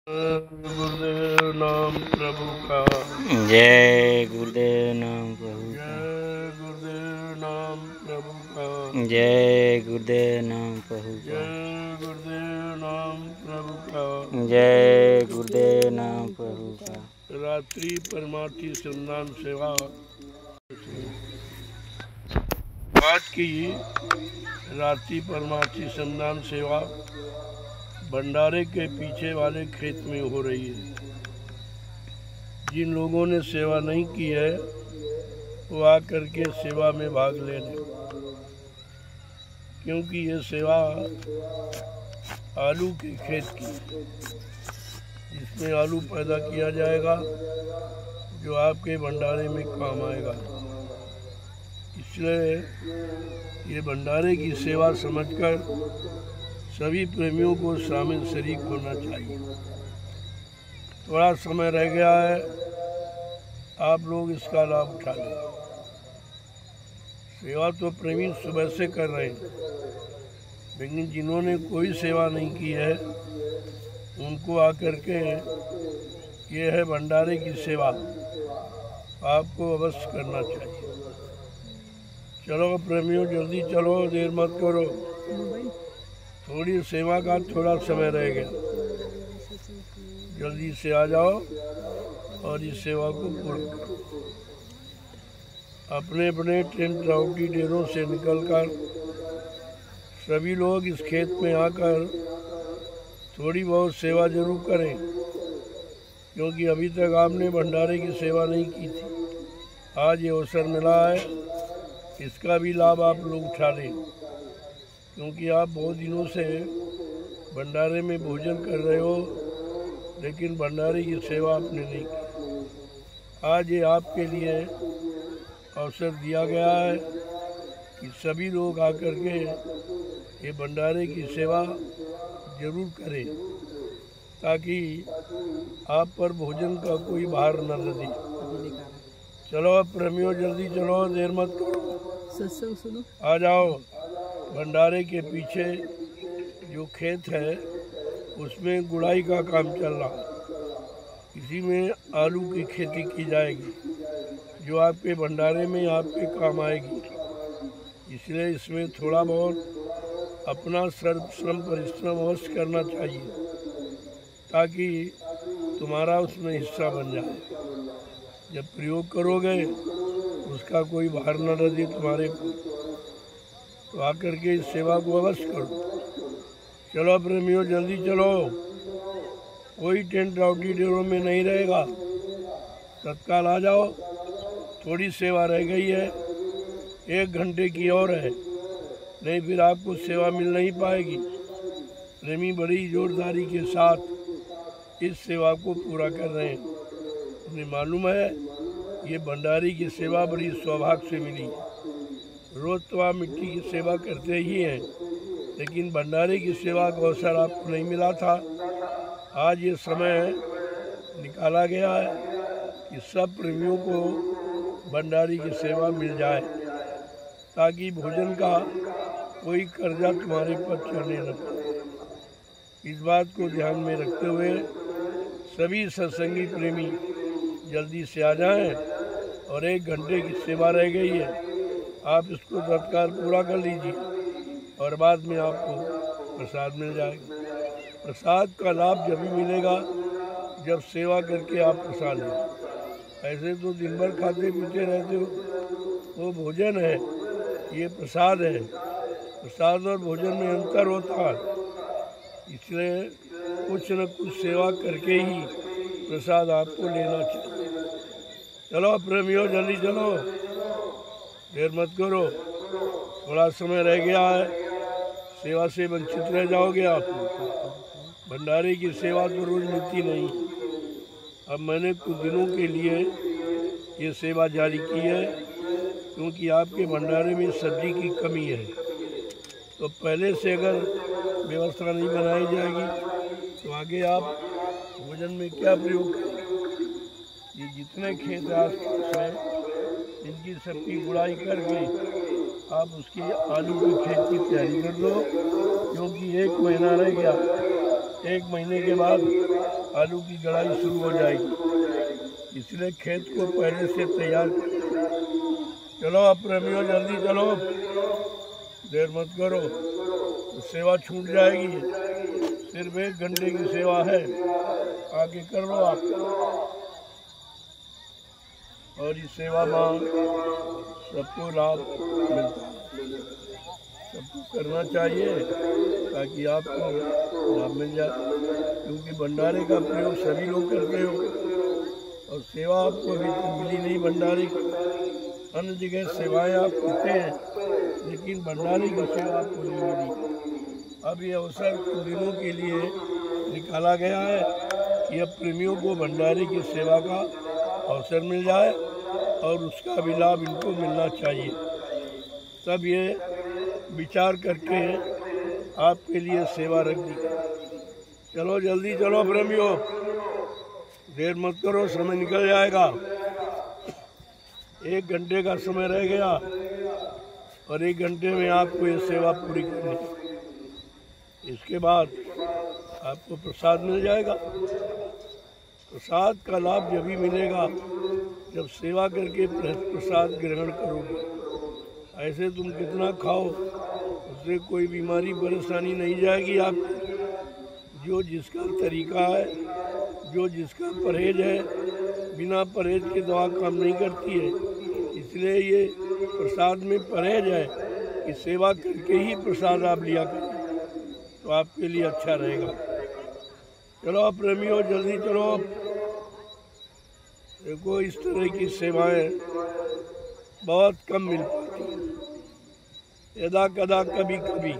गुरुदेव नाम प्रभु का जय गुरुदेव नाम प्रभु का जय गुरुदेव नाम प्रभु का जय गुरुदेव नाम प्रभु का जय गुरुदेव नाम प्रभु का जय गुरुदेव नाम प्रभु का। रात्रि परमार्थी संधान सेवा। आज की रात्रि परमार्थी संधान सेवा भंडारे के पीछे वाले खेत में हो रही है। जिन लोगों ने सेवा नहीं की है वो आकर के सेवा में भाग ले लें, क्योंकि ये सेवा आलू के खेत की है। इसमें आलू पैदा किया जाएगा जो आपके भंडारे में काम आएगा। इसलिए ये भंडारे की सेवा समझकर सभी प्रेमियों को शामिल शरीक होना चाहिए। थोड़ा समय रह गया है, आप लोग इसका लाभ उठा लें। सेवा तो प्रेमी सुबह से कर रहे हैं, लेकिन जिन्होंने कोई सेवा नहीं की है उनको आकर के ये है भंडारे की सेवा आपको अवश्य करना चाहिए। चलो प्रेमियों, जल्दी चलो, देर मत करो। थोड़ी सेवा का थोड़ा समय रह गया, जल्दी से आ जाओ और इस सेवा को पूर्ण करो। अपने अपने टेंट राउटी डेरों से निकलकर सभी लोग इस खेत में आकर थोड़ी बहुत सेवा जरूर करें, क्योंकि अभी तक आपने भंडारे की सेवा नहीं की थी। आज ये अवसर मिला है, इसका भी लाभ आप लोग उठा लें, क्योंकि आप बहुत दिनों से भंडारे में भोजन कर रहे हो, लेकिन भंडारे की सेवा आपने नहीं की। आज ये आपके लिए अवसर दिया गया है कि सभी लोग आकर के ये भंडारे की सेवा जरूर करें, ताकि आप पर भोजन का कोई भार न लगे। चलो प्रेमियों, जल्दी चलो, देर मत करो, सत्संग सुनो, आ जाओ। भंडारे के पीछे जो खेत है उसमें गुड़ाई का काम चल रहा है। इसी में आलू की खेती की जाएगी जो आपके भंडारे में आपके काम आएगी। इसलिए इसमें थोड़ा बहुत अपना श्रम परिश्रम अवश्य करना चाहिए, ताकि तुम्हारा उसमें हिस्सा बन जाए। जब प्रयोग करोगे उसका कोई भार न लगे तुम्हारे को, तो आकर के इस सेवा को अवश्य करो। चलो प्रेमियों, जल्दी चलो, कोई टेंट राउटी डेरों में नहीं रहेगा, तत्काल आ जाओ। थोड़ी सेवा रह गई है, 1 घंटे की और है, नहीं फिर आपको सेवा मिल नहीं पाएगी। प्रेमी बड़ी जोरदारी के साथ इस सेवा को पूरा कर रहे हैं। उन्हें मालूम है ये भंडारी की सेवा बड़ी सौभाग्य से मिली है। रोज तो आप मिट्टी की सेवा करते ही हैं, लेकिन भंडारे की सेवा का अवसर आपको नहीं मिला था। आज ये समय निकाला गया है कि सब प्रेमियों को भंडारी की सेवा मिल जाए, ताकि भोजन का कोई कर्जा तुम्हारे पर चढ़ने न पाए। इस बात को ध्यान में रखते हुए सभी सत्संगी प्रेमी जल्दी से आ जाएं, और 1 घंटे की सेवा रह गई है, आप इसको तत्काल पूरा कर लीजिए और बाद में आपको प्रसाद मिल जाएगा। प्रसाद का लाभ जब भी मिलेगा जब सेवा करके आप प्रसाद लें। ऐसे तो दिन भर खाते पीते रहते हो, वो भोजन है, ये प्रसाद है। प्रसाद और भोजन में अंतर होता है, इसलिए कुछ न कुछ सेवा करके ही प्रसाद आपको लेना चाहिए। चलो प्रेमियों, जल्दी चलो, देर मत करो, थोड़ा समय रह गया है, सेवा से वंचित रह जाओगे आप। भंडारे की सेवा तो रोज मिलती नहीं। अब मैंने कुछ दिनों के लिए ये सेवा जारी की है, क्योंकि आपके भंडारे में सब्जी की कमी है। तो पहले से अगर व्यवस्था नहीं बनाई जाएगी तो आगे आप भोजन में क्या प्रयोग करेंगे। ये जितने खेत आसपास हैं इनकी सबकी गुड़ाई करके आप उसकी आलू की खेत की तैयारी कर लो, क्योंकि 1 महीना रह गया। 1 महीने के बाद आलू की गड़ाई शुरू हो जाएगी, इसलिए खेत को पहले से तैयार करें। चलो अब प्रेमियों जल्दी चलो, देर मत करो, तो सेवा छूट जाएगी। सिर्फ 1 घंटे की सेवा है, आगे कर लो आप। और इस सेवा में सबको लाभ मिलता है, सबको करना चाहिए ताकि आपको लाभ मिल जाए, क्योंकि भंडारे का प्रयोग सभी लोग करते हो और सेवा आपको अभी तक मिली नहीं भंडारे की। अन्य जगह सेवाएं आप करते हैं, लेकिन भंडारे की सेवा आपको नहीं मिली। अब ये अवसर कुछ दिनों के लिए निकाला गया है कि अब प्रेमियों को भंडारे की सेवा का अवसर मिल जाए और उसका भी लाभ इनको मिलना चाहिए। तब ये विचार करके आपके लिए सेवा रख दी। चलो जल्दी चलो प्रेमियों, देर मत करो, समय निकल जाएगा। 1 घंटे का समय रह गया और 1 घंटे में आपको ये सेवा पूरी करनी है। इसके बाद आपको प्रसाद मिल जाएगा। प्रसाद का लाभ जब भी मिलेगा जब सेवा करके प्रसाद ग्रहण करोगे। ऐसे तुम कितना खाओ, उससे कोई बीमारी परेशानी नहीं जाएगी आपकी। जो जिसका तरीका है, जो जिसका परहेज है, बिना परहेज के दवा काम नहीं करती है। इसलिए ये प्रसाद में परहेज है कि सेवा करके ही प्रसाद आप लिया करें, तो आपके लिए अच्छा रहेगा। चलो आप प्रेमियों जल्दी चलो। देखो इस तरह की सेवाएं बहुत कम मिल पाती हैं, यदा कदा कभी कभी।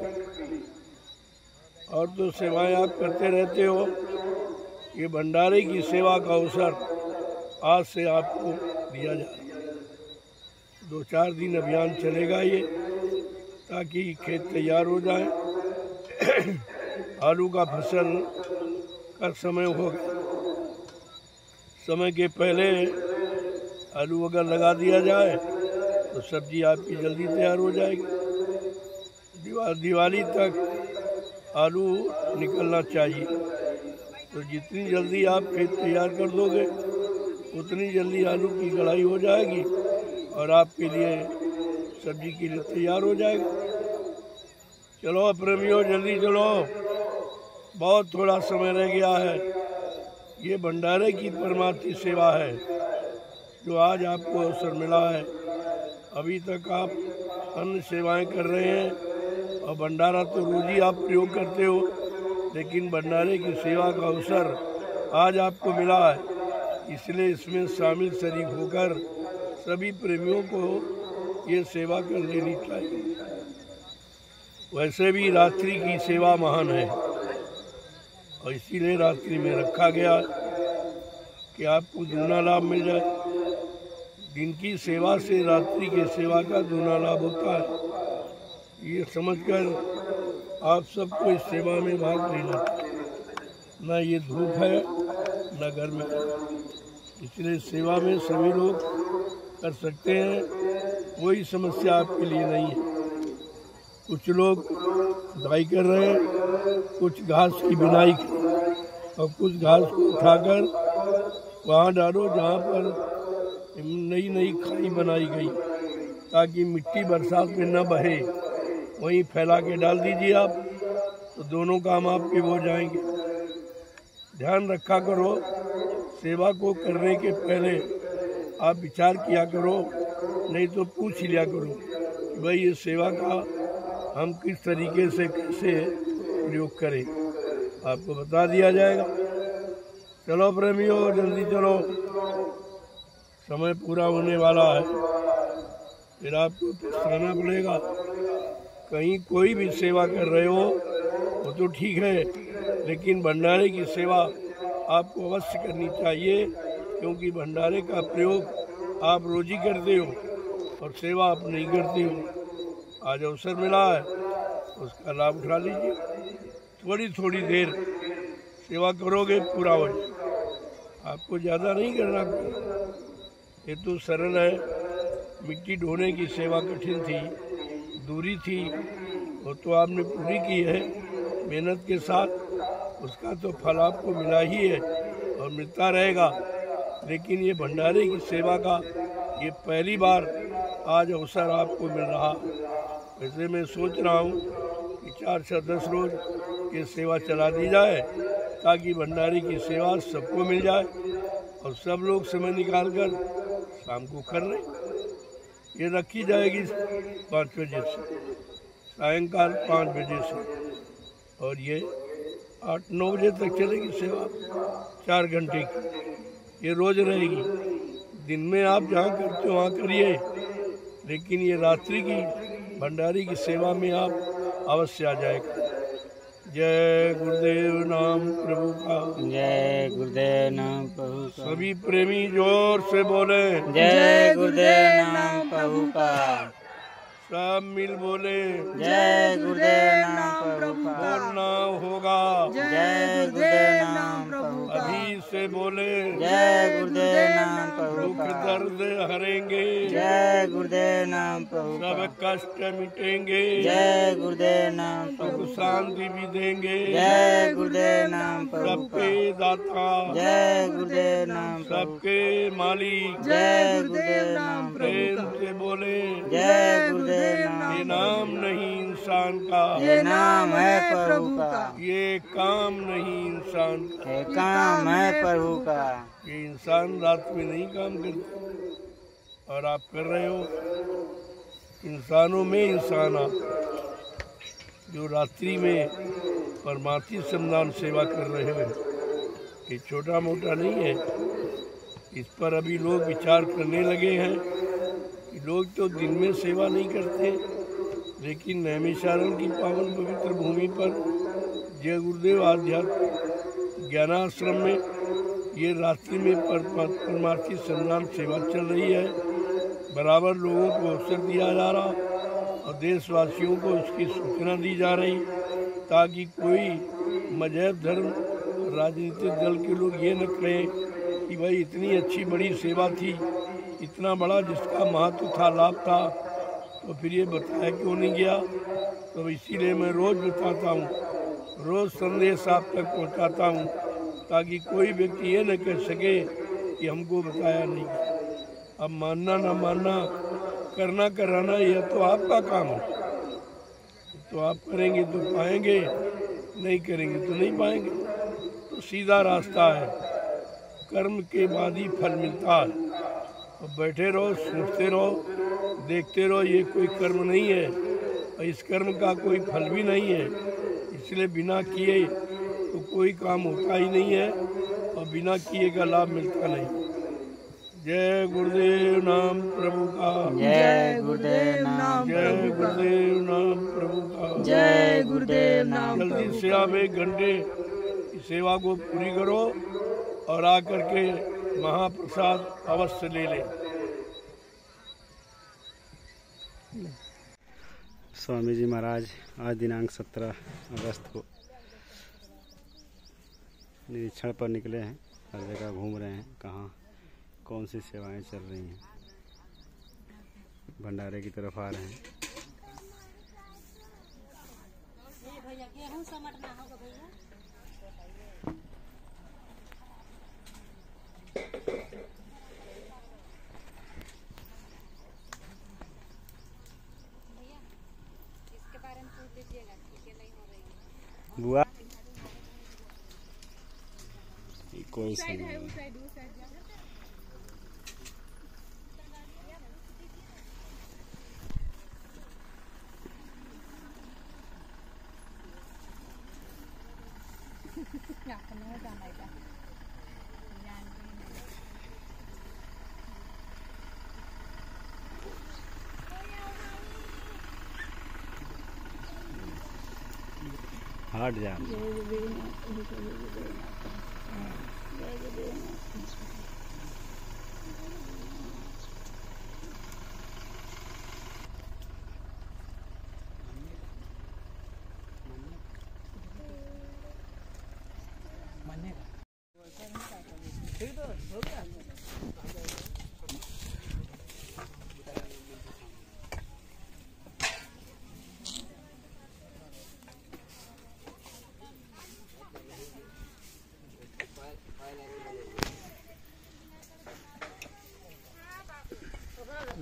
और तो सेवाएं आप करते रहते हो। ये भंडारे की सेवा का अवसर आज से आपको दिया जा रहा है। 2-4 दिन अभियान चलेगा ये, ताकि खेत तैयार हो जाए। आलू का फसल का समय हो गया, समय के पहले आलू अगर लगा दिया जाए तो सब्जी आपकी जल्दी तैयार हो जाएगी। दिवाली तक आलू निकलना चाहिए, तो जितनी जल्दी आप खेत तैयार कर दोगे उतनी जल्दी आलू की गड़ाई हो जाएगी और आपके लिए सब्जी के लिए तैयार हो जाएगा। चलो प्रेमियों जल्दी चलो, बहुत थोड़ा समय रह गया है। ये भंडारे की परमार्थी सेवा है जो आज आपको अवसर मिला है। अभी तक आप अन्य सेवाएं कर रहे हैं और भंडारा तो रोज ही आप प्रयोग करते हो, लेकिन भंडारे की सेवा का अवसर आज आपको मिला है, इसलिए इसमें शामिल शरीक होकर सभी प्रेमियों को ये सेवा कर लेनी चाहिए। वैसे भी रात्रि की सेवा महान है और इसीलिए रात्रि में रखा गया कि आपको दूना लाभ मिल जाए। दिन की सेवा से रात्रि की सेवा का दूना लाभ होता है। ये समझकर आप सबको इस सेवा में भाग लेना चाहिए। न ये धूप है न गर्मी है, इसलिए सेवा में सभी लोग कर सकते हैं, कोई समस्या आपके लिए नहीं है। कुछ लोग खुदाई कर रहे हैं, कुछ घास की बिनाई की, और कुछ घास को उठाकर वहाँ डालो जहाँ पर नई नई खाई बनाई गई, ताकि मिट्टी बरसात में न बहे। वहीं फैला के डाल दीजिए आप, तो दोनों काम आपके हो जाएंगे। ध्यान रखा करो, सेवा को करने के पहले आप विचार किया करो, नहीं तो पूछ लिया करो कि भाई ये सेवा का हम किस तरीके से कैसे प्रयोग करें, आपको बता दिया जाएगा। चलो प्रेमियों जल्दी चलो, समय पूरा होने वाला है, फिर आपको पछताना पड़ेगा। कहीं कोई भी सेवा कर रहे हो वो तो ठीक है, लेकिन भंडारे की सेवा आपको अवश्य करनी चाहिए, क्योंकि भंडारे का प्रयोग आप रोज ही करते हो और सेवा आप नहीं करते हो। आज अवसर मिला है, उसका लाभ उठा लीजिए। थोड़ी थोड़ी देर सेवा करोगे पूरा हो जाए, आपको ज़्यादा नहीं करना पड़ेगा। ये तो सरल है। मिट्टी ढोने की सेवा कठिन थी, दूरी थी, वो तो आपने पूरी की है मेहनत के साथ, उसका तो फल आपको मिला ही है। और मिलता रहेगा। लेकिन ये भंडारे की सेवा का ये पहली बार आज अवसर आपको मिल रहा। वैसे मैं सोच रहा हूँ कि 4 से 10 रोज ये सेवा चला दी जाए ताकि भंडारे की सेवा सबको मिल जाए और सब लोग समय निकाल कर शाम को कर रहे। ये रखी जाएगी 5 बजे से सायंकाल 5 बजे से और ये 8-9 बजे तक चलेगी सेवा 4 घंटे की। ये रोज रहेगी। दिन में आप जहाँ करते हो वहाँ करिए, लेकिन ये रात्रि की भंडारी की सेवा में आप अवश्य आ जाएगा। जय गुरुदेव नाम प्रभु का। जय गुरुदेव नाम प्रभु का। सभी प्रेमी जोर से बोले जय गुरुदेव नाम प्रभु का। सब मिल बोले जय गुरुदेव नाम प्रभु का। बोलना होगा जय गुरुदेव नाम प्रभु का। अभी से बोले जय गुरुदेव नाम प्रभु दुख का। दर्द हरेंगे जय गुरुदेव नाम प्रभु का। सब कष्ट मिटेंगे जय गुरुदेव नाम सुख प्रभु का। शांति भी देंगे जय गुरुदेव नाम प्रभु का। सबके दाता जय गुरुदेव नाम प्रभु का। सबके मालिक जय गुरुदेव नाम प्रेम प्रभु का। से बोले जय गुरुदेव ये नाम। नाम नहीं इंसान का, ये नाम है प्रभु का। ये काम नहीं इंसान का। ये काम है प्रभु का। ये इंसान रात में नहीं काम करते और आप कर रहे हो। इंसानों में इंसान आप जो रात्रि में परमार्थी श्रमदान सेवा कर रहे हो, ये छोटा मोटा नहीं है। इस पर अभी लोग विचार करने लगे हैं कि लोग तो दिन में सेवा नहीं करते, लेकिन नैमिषारण्य की पावन पवित्र भूमि पर जय गुरुदेव आध्यात्म ज्ञानाश्रम में ये रात्रि में परमार्थी श्रमदान सेवा चल रही है। बराबर लोगों को अवसर दिया जा रहा और देशवासियों को इसकी सूचना दी जा रही ताकि कोई मजहब धर्म राजनीतिक दल के लोग ये न कहें कि भाई इतनी अच्छी बड़ी सेवा थी, इतना बड़ा जिसका महत्व था, लाभ था, तो फिर ये बताया क्यों नहीं गया। तो इसीलिए मैं रोज़ बताता हूँ, रोज़ संदेश आप तक पहुँचाता हूँ ताकि कोई व्यक्ति ये न कह सके कि हमको बताया नहीं। अब मानना ना मानना, करना कराना यह तो आपका काम है। तो आप करेंगे तो पाएंगे, नहीं करेंगे तो नहीं पाएंगे। तो सीधा रास्ता है, कर्म के बाद ही फल मिलता है। तो बैठे रहो, सोचते रहो, देखते रहो, ये कोई कर्म नहीं है और इस कर्म का कोई फल भी नहीं है। इसलिए बिना किए तो कोई काम होता ही नहीं है और बिना किए का लाभ मिलता नहीं। जय गुरुदेव नाम प्रभु का। जय गुरुदेव नाम। जय गुरुदेव नाम प्रभु का। जय गुरुदेव नाम। जल्दी से आप 1 घंटे की सेवा को पूरी करो और आकर के महाप्रसाद अवश्य ले लें। स्वामी जी महाराज आज दिनांक 17 अगस्त को निरीक्षण पर निकले हैं। हर जगह घूम रहे हैं, कहाँ कौन सी सेवाएं चल रही हैं। भंडारे की तरफ आ रहे हैं। भैया गेहूं समटना होगा भैया। भैया इसके बारे में पूछ लीजिएगा कि नहीं हो रही है। बुआ कोई सही नहीं। हट जा।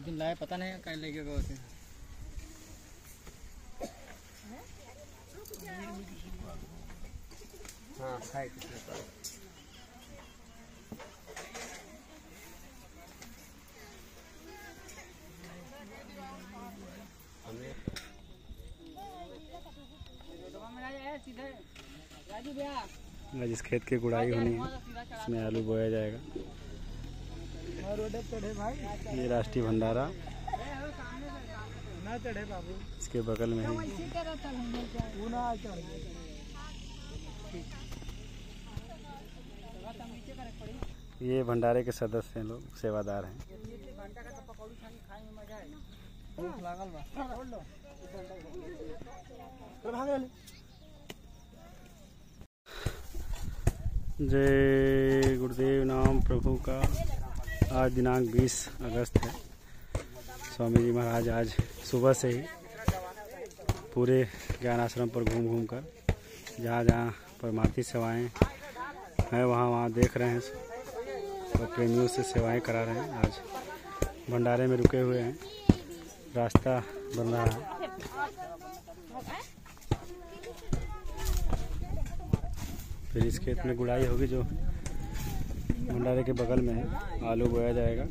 उस दिन लाए पता नहीं कहीं लेके गए थे। हाँ है किसी के पास। जिस खेत की गुड़ाई होनी है इसमें आलू बोया जाएगा। ये राष्ट्रीय भंडारा इसके बगल में है। ये भंडारे के सदस्य हैं, लोग सेवादार हैं। जय गुरुदेव नाम प्रभु का। आज दिनांक 20 अगस्त है। स्वामी जी महाराज आज सुबह से ही पूरे ज्ञान आश्रम पर घूम कर जहाँ जहाँ परमार्थी सेवाएं हैं वहाँ देख रहे हैं और प्रेमियों से सेवाएं करा रहे हैं। आज भंडारे में रुके हुए हैं, रास्ता बन रहा है। फिर इस खेत में गुड़ाई होगी जो भंडारे के बगल में है। आलू बोया जाएगा।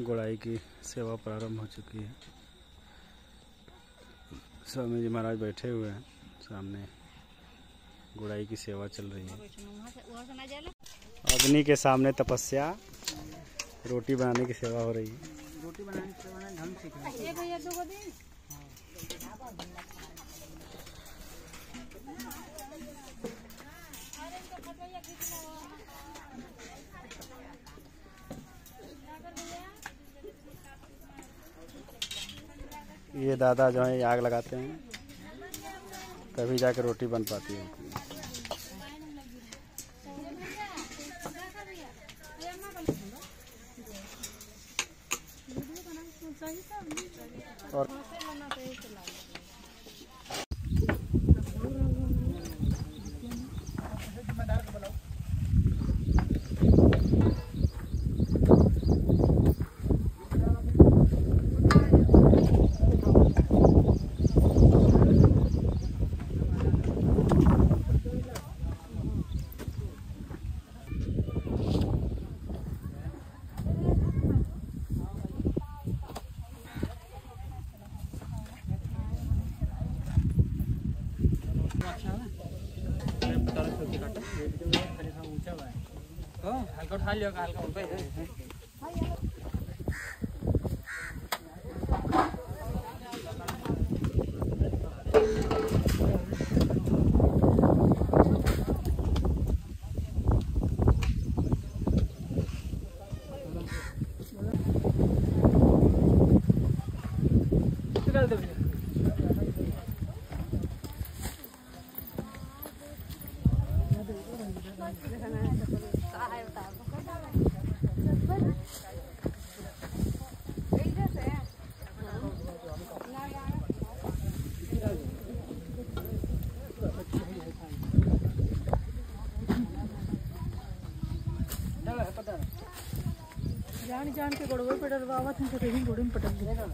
गुड़ाई की सेवा प्रारंभ हो चुकी है। स्वामी जी महाराज बैठे हुए हैं, सामने गुड़ाई की सेवा चल रही है। अग्नि के सामने तपस्या, रोटी बनाने की सेवा हो रही है। रोटी बनाने की सेवा ढंग सीख रहे हैं। भैया 2 दिन ये दादा जो है आग लगाते हैं, तभी जाकर रोटी बन पाती है। और हल्का उठा लियो, हल्का ऊपर है। जान के गोड़वे पे डरवावा थन तो कहीं गोड़े में पटक दिया।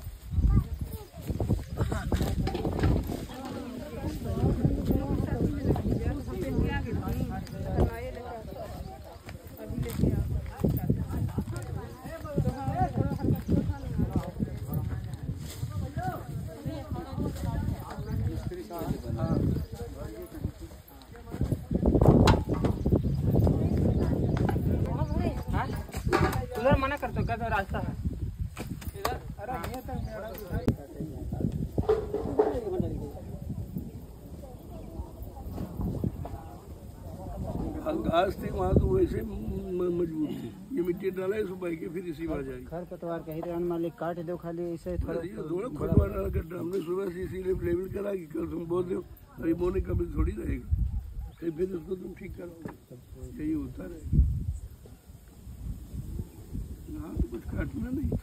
उधर मना कर तो क्या रास्ता है इधर। अरे ये तो घास थी वहाँ तो वैसे मजबूत थी। ये मिट्टी डाला है सुबह के फिर इसी बार जाएगी। खर पतवार कहीं रहने मालिक काट दो खाली ऐसे थोड़ा खुदवा डाल कर हमने सुबह से इसीलिए लेवल करा कि कल तुम बोल दो अरे बोने कभी थोड़ी रहेगा, फिर उसको तुम ठीक करोगे। यही होता रहेगा। हाँ तो कुछ काटना नहीं था।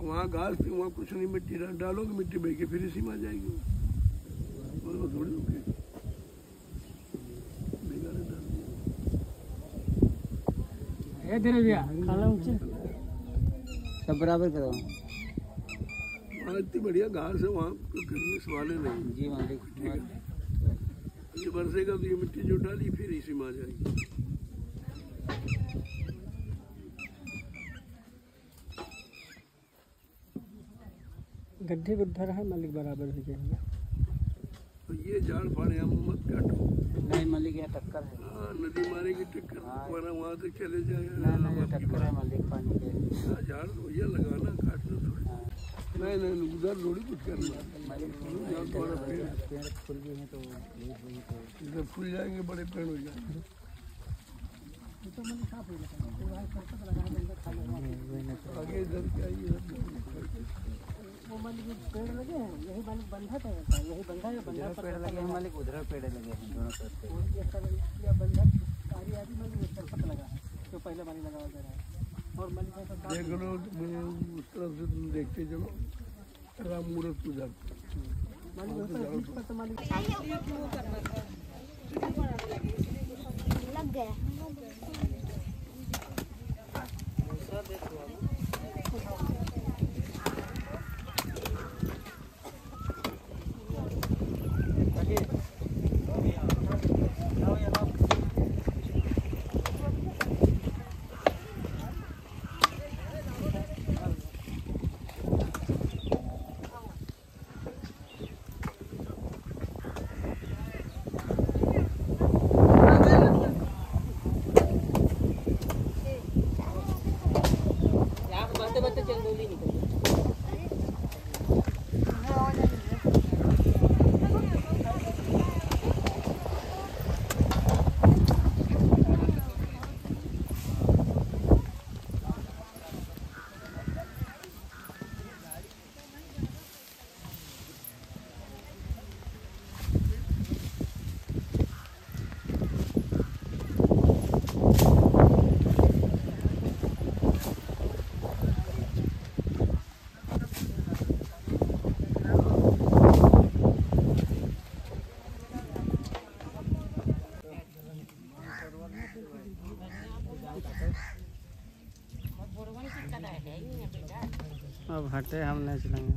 वहाँ घास थी, वहाँ कुछ नहीं, मिट्टी डालोगे, मिट्टी बह के फिर इसी में आ जाएगी वो थोड़ी रुकेगी। सब बराबर करो। वहाँ इतनी बढ़िया घास है, वहाँ गिरने सवाले नहीं। जी मालिक। ये बरसेगा तो ये मिट्टी जो डाली फिर इसी में आ जाएगी। गड्ढे गुड्ढा रहा मालिक बराबर हो जाएगा। तो ये झाड़ फाड़े हम मत काटो। नहीं मालिक यहाँ टक्कर है। हाँ, नदी मारेगी टक्कर, वरना वहाँ तक चले जाएगा। नहीं टक्कर है मालिक पानी के। झाड़ तो भैया लगाना, काटना थोड़ी। नहीं उधर थोड़ी कुछ करना। थोड़ा पेड़ फूल भी है तो इधर फूल जाएंगे, बड़े पेड़ हो जाएंगे। आगे इधर क्या वो मालिक पेड़ लगे हैं, यही मालिक बंधा था, यही बंधा है, बंधा पेड़ लगे हैं मालिक, उधर पेड़ लगे हैं दोनों तरफ। बंधा सारी आदि मालिक उस तरफ लगा है जो पहले मालिक लगा हुआ है। और मालिक देख लो, उस तरफ से तुम देखते चलो, राम मुहूर्त पूजा लग गया। अब हटे, हम नहीं चलेंगे।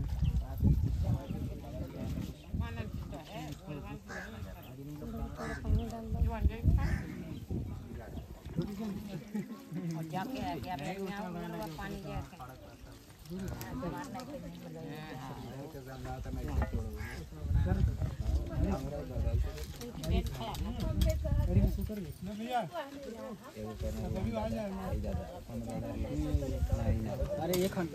अरे ये खंड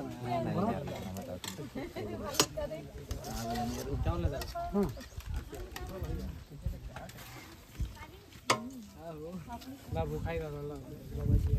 बाबू खाएगा बाबा जी।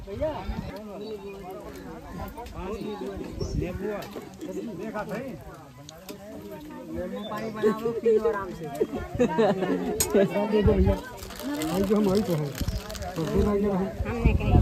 भैया पानी बनाओ पियो आराम से। हमने कहीं